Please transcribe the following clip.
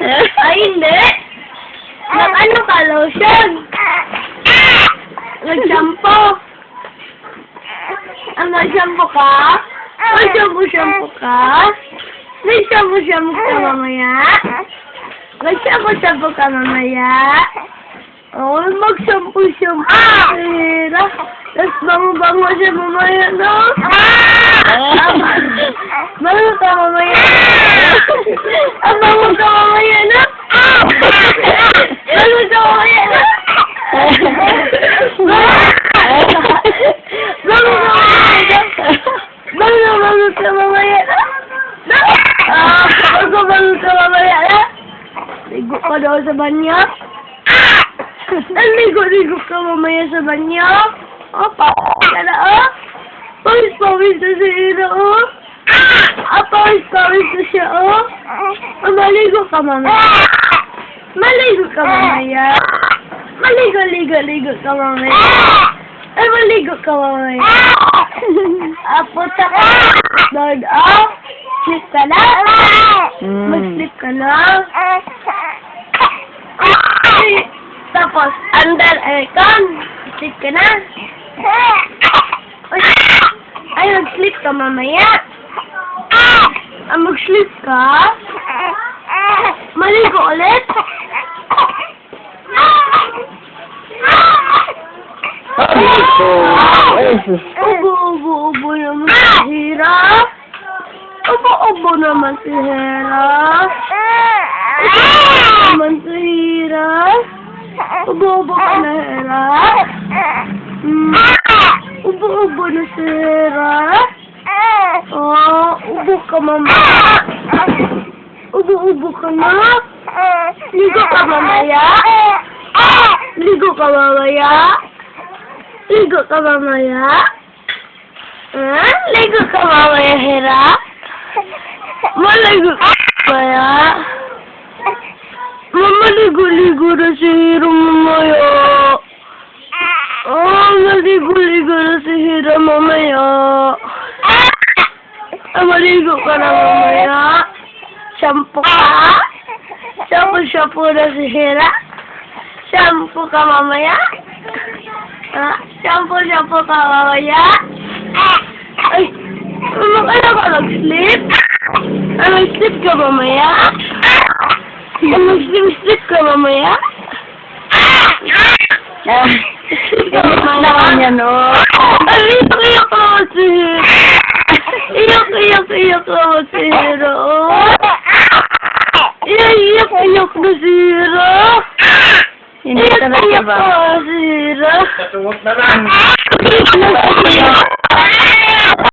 Ay, hindi. Nag-ano ka, lotion? Nag-shampoo? Nag-shampoo ka? Nag-shampoo ka? Nag-shampoo ka mamaya? Nag-shampoo ka mamaya? Oo, mag-shampoo. Hira. Tapos bango-bango siya mamaya, no? Bango ka mamaya. Bango ka mamaya, no? Bango ka mamaya, no? Bango ka mamaya, no? Bango ka mamaya, no? Ligo ka daw sa banyo? Ligo ka mamaya sa banyo? Oh, pawis ka na, oh. Pawis na si Ira, oh. Pawis na siya, oh. Maligo ka mamaya. Maligo ka mamaya. Maligo ka mamaya. Maligo ka mamaya. Punta ka. Lord, oh. Sleep ka na? Mag-sleep ka na? Tapos, under aircon. Sleep ka na? Ay, mag-sleep ka mamaya. Mag-sleep ka? Maligo ulit? Ubo naman si Hira. Ubo naman si Hira. Naman si Hira. Ubo ka na, Hira. Ubo na si Hira. Ubo ka mamaya. Ubo ka na. Ligo ka mamaya. Ligo ka mamaya. Ligo ka mamaya. Ligo ka mamaya, Hira. Maligo ka mamaya. Maligo na si Hira mamaya. Maligo na si Hira mamaya. Maligo ka na mamaya. Shampoo ka? Shampoo na si Hira? Shampoo ka mamaya? Shampoo ka mamaya? Ay, ano ka nag-sleep? Nag-sleep ka mamaya? Nag-sleep ka mamaya? Sleep ka mamaya? Iyak naman si Hira. Iyak naman si Hira. Iyak na si Hira. Iyak na si Hira. Tatuwag na lang.